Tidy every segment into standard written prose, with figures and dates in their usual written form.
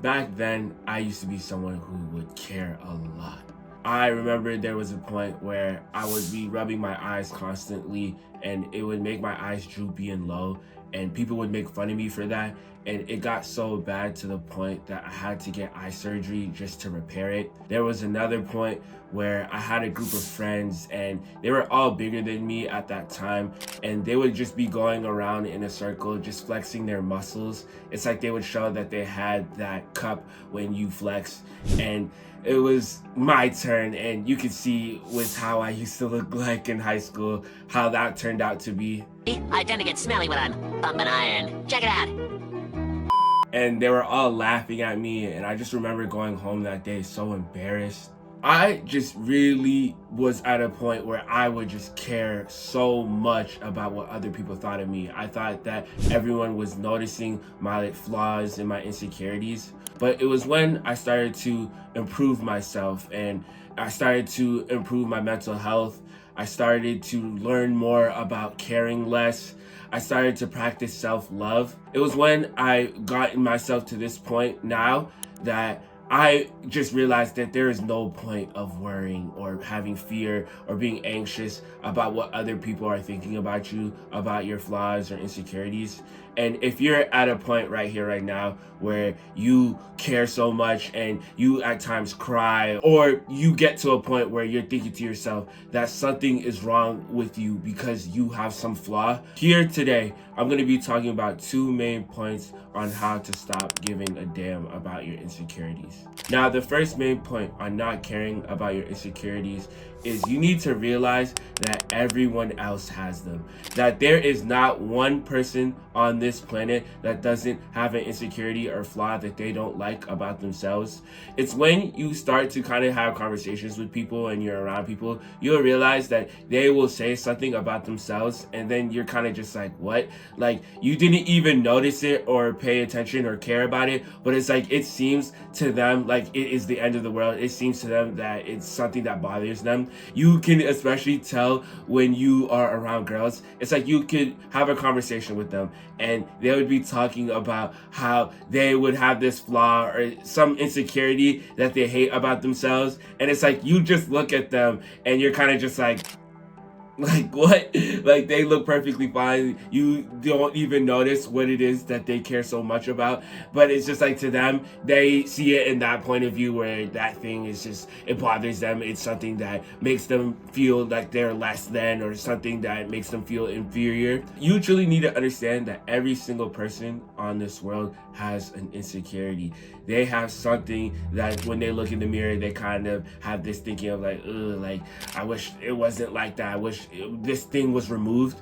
Back then, I used to be someone who would care a lot. I remember there was a point where I would be rubbing my eyes constantly and it would make my eyes droopy and low, and people would make fun of me for that. And it got so bad to the point that I had to get eye surgery just to repair it. There was another point where I had a group of friends and they were all bigger than me at that time, and they would just be going around in a circle just flexing their muscles. It's like they would show that they had that cup when you flex, and it was my turn, and you could see with how I used to look like in high school how that turned out to be. I tend to get smelly when I'm pumping iron. Check it out. And they were all laughing at me, and I just remember going home that day so embarrassed. I just really was at a point where I would just care so much about what other people thought of me. I thought that everyone was noticing my flaws and my insecurities. But it was when I started to improve myself and I started to improve my mental health. I started to learn more about caring less. I started to practice self-love. It was when I got myself to this point now that I just realized that there is no point of worrying or having fear or being anxious about what other people are thinking about you, about your flaws or insecurities. And if you're at a point right here, right now, where you care so much and you at times cry, or you get to a point where you're thinking to yourself that something is wrong with you because you have some flaw, here today, I'm going to be talking about two main points on how to stop giving a damn about your insecurities. Now, the first main point on not caring about your insecurities is you need to realize that everyone else has them. That there is not one person on this planet that doesn't have an insecurity or flaw that they don't like about themselves. It's when you start to kind of have conversations with people and you're around people, you'll realize that they will say something about themselves and then you're kind of just like, what? Like, you didn't even notice it or pay attention or care about it, but it's like it seems to them like it is the end of the world. It seems to them that it's something that bothers them. You can especially tell when you are around girls. It's like you could have a conversation with them and they would be talking about how they would have this flaw or some insecurity that they hate about themselves, and it's like you just look at them and you're kind of just like what? Like they look perfectly fine. You don't even notice what it is that they care so much about. But it's just like to them, they see it in that point of view where that thing is just, it bothers them. It's something that makes them feel like they're less than, or something that makes them feel inferior. You truly need to understand that every single person on this world has an insecurity. They have something that when they look in the mirror, they kind of have this thinking of like, ugh, like I wish it wasn't like that. I wish this thing was removed.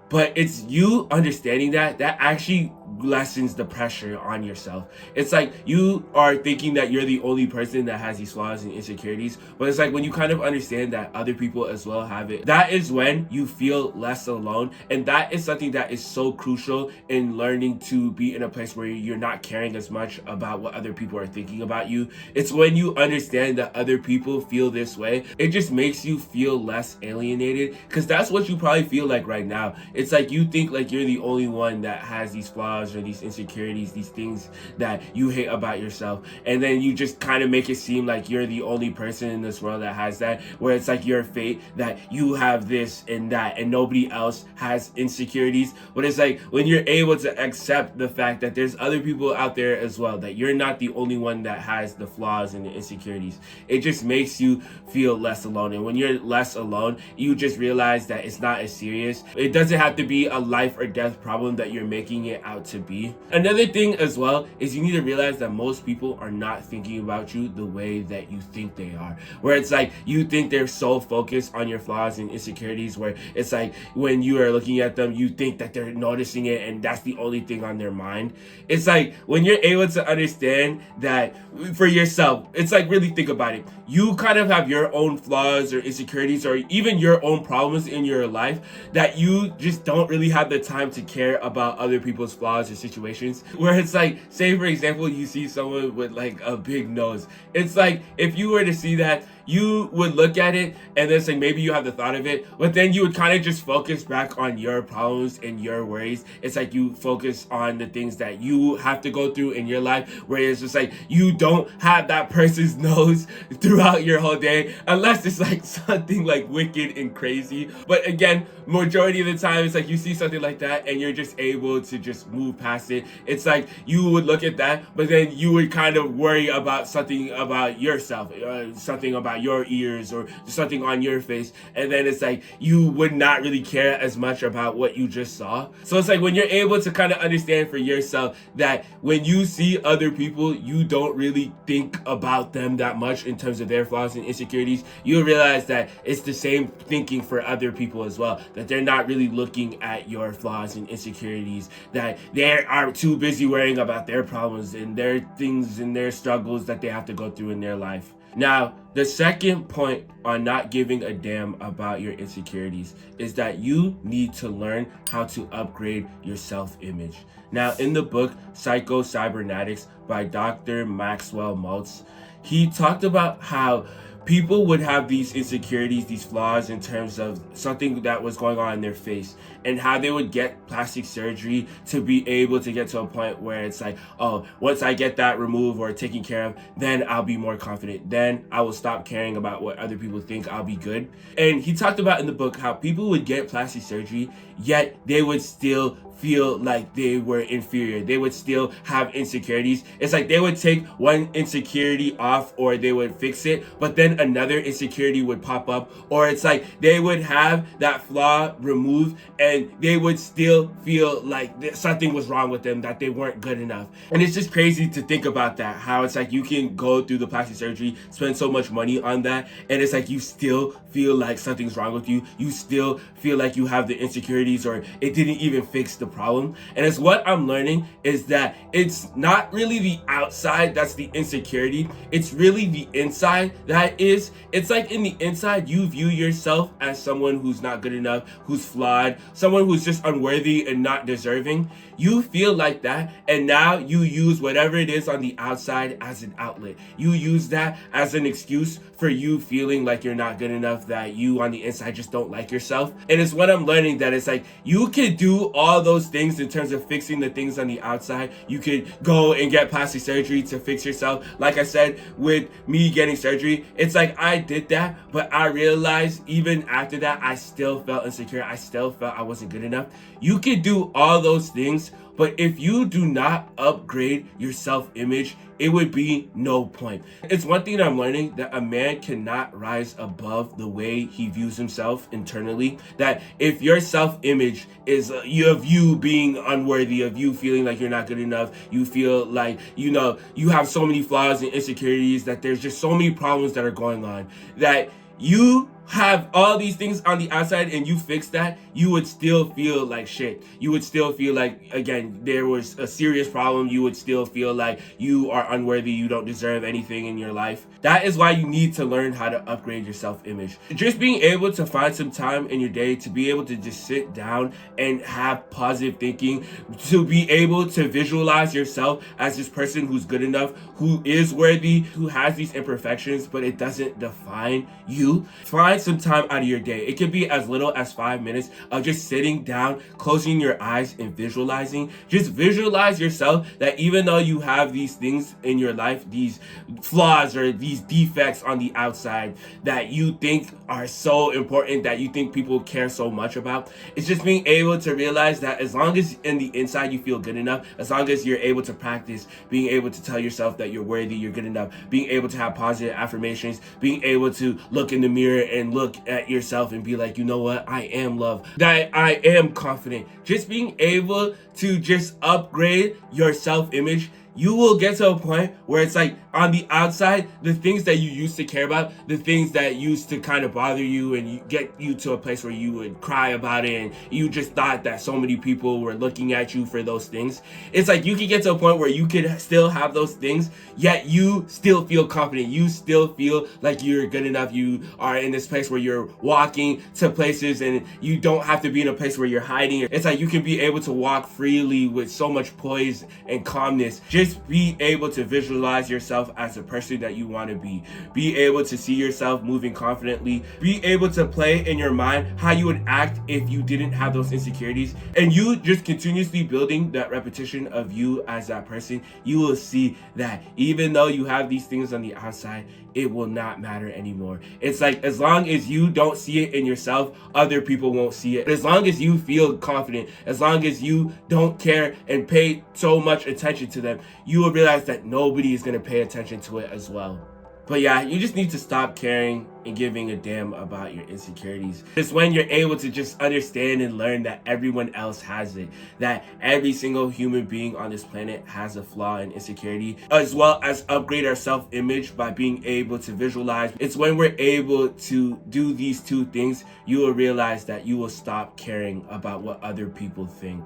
But it's you understanding that actually lessens the pressure on yourself. It's like you are thinking that you're the only person that has these flaws and insecurities, but it's like when you kind of understand that other people as well have it, that is when you feel less alone. And that is something that is so crucial in learning to be in a place where you're not caring as much about what other people are thinking about you. It's when you understand that other people feel this way, it just makes you feel less alienated, because that's what you probably feel like right now. It's like you think like you're the only one that has these flaws or these insecurities, these things that you hate about yourself. And then you just kind of make it seem like you're the only person in this world that has that, where it's like your fate that you have this and that and nobody else has insecurities. But it's like when you're able to accept the fact that there's other people out there as well, that you're not the only one that has the flaws and the insecurities, it just makes you feel less alone. And when you're less alone, you just realize that it's not as serious. It doesn't have to be a life or death problem that you're making it out to be. Another thing as well is you need to realize that most people are not thinking about you the way that you think they are, where it's like you think they're so focused on your flaws and insecurities, where it's like when you are looking at them, you think that they're noticing it and that's the only thing on their mind. It's like when you're able to understand that for yourself, it's like really think about it. You kind of have your own flaws or insecurities or even your own problems in your life that you just don't really have the time to care about other people's flaws or situations. Where it's like, say for example, you see someone with like a big nose. It's like if you were to see that, you would look at it and then say maybe you have the thought of it, but then you would kind of just focus back on your problems and your worries. It's like you focus on the things that you have to go through in your life, where it's just like you don't have that person's nose throughout your whole day, unless it's like something like wicked and crazy. But again, majority of the time, it's like you see something like that and you're just able to just move past it. It's like you would look at that, but then you would kind of worry about something about yourself, something about your ears or something on your face, and then it's like you would not really care as much about what you just saw. So it's like when you're able to kind of understand for yourself that when you see other people, you don't really think about them that much in terms of their flaws and insecurities, you realize that it's the same thinking for other people as well, that they're not really looking at your flaws and insecurities, that they are too busy worrying about their problems and their things and their struggles that they have to go through in their life. Now, the second point on not giving a damn about your insecurities is that you need to learn how to upgrade your self-image. Now, in the book Psycho Cybernetics by Dr. Maxwell Maltz, he talked about how people would have these insecurities, these flaws in terms of something that was going on in their face, and how they would get plastic surgery to be able to get to a point where it's like, oh, once I get that removed or taken care of, then I'll be more confident. Then I will stop caring about what other people think. I'll be good. And he talked about in the book how people would get plastic surgery, yet they would still feel like they were inferior. They would still have insecurities. It's like they would take one insecurity off or they would fix it, but then another insecurity would pop up, or it's like they would have that flaw removed and they would still feel like something was wrong with them, that they weren't good enough. And it's just crazy to think about that, how it's like you can go through the plastic surgery, spend so much money on that, and it's like you still feel like something's wrong with you. You still feel like you have the insecurities, or it didn't even fix the problem. And it's what I'm learning is that it's not really the outside that's the insecurity, it's really the inside that is. It's like in the inside you view yourself as someone who's not good enough, who's flawed, someone who's just unworthy and not deserving. You feel like that, and now you use whatever it is on the outside as an outlet. You use that as an excuse for you feeling like you're not good enough, that you on the inside just don't like yourself. And it's what I'm learning, that it's like you could do all those things in terms of fixing the things on the outside. You could go and get plastic surgery to fix yourself. Like I said, with me getting surgery, it's like I did that, but I realized even after that, I still felt insecure. I still felt I wasn't good enough. You could do all those things, but if you do not upgrade your self-image, it would be no point. It's one thing that I'm learning, that a man cannot rise above the way he views himself internally. That if your self-image is of you being unworthy, of you feeling like you're not good enough, you feel like, you have so many flaws and insecurities, that there's just so many problems that are going on, that you have all these things on the outside and you fix that, you would still feel like shit. You would still feel like, again, there was a serious problem. You would still feel like you are unworthy, you don't deserve anything in your life. That is why you need to learn how to upgrade your self-image. Just being able to find some time in your day to be able to just sit down and have positive thinking, to be able to visualize yourself as this person who's good enough, who is worthy, who has these imperfections, but it doesn't define you. Find some time out of your day. It could be as little as 5 minutes of just sitting down, closing your eyes and visualizing. Just visualize yourself that even though you have these things in your life, these flaws or these defects on the outside that you think are so important, that you think people care so much about, it's just being able to realize that as long as in the inside you feel good enough, as long as you're able to practice being able to tell yourself that you're worthy, you're good enough, being able to have positive affirmations, being able to look in the mirror and look at yourself and be like, you know what, I am loved, that I am confident. Just being able to just upgrade your self-image, you will get to a point where it's like on the outside, the things that you used to care about, the things that used to kind of bother you and you get you to a place where you would cry about it and you just thought that so many people were looking at you for those things. It's like you could get to a point where you could still have those things, yet you still feel confident. You still feel like you're good enough. You are in this place where you're walking to places and you don't have to be in a place where you're hiding. It's like you can be able to walk freely with so much poise and calmness, just Just be able to visualize yourself as a person that you want to be. Be able to see yourself moving confidently. Be able to play in your mind how you would act if you didn't have those insecurities. And you just continuously building that repetition of you as that person, you will see that even though you have these things on the outside, it will not matter anymore. It's like, as long as you don't see it in yourself, other people won't see it. As long as you feel confident, as long as you don't care and pay so much attention to them, you will realize that nobody is going to pay attention to it as well. But yeah, you just need to stop caring and giving a damn about your insecurities. It's when you're able to just understand and learn that everyone else has it, that every single human being on this planet has a flaw and insecurity, as well as upgrade our self-image by being able to visualize. It's when we're able to do these two things, you will realize that you will stop caring about what other people think.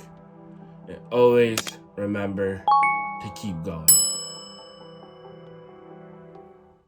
And always remember to keep going.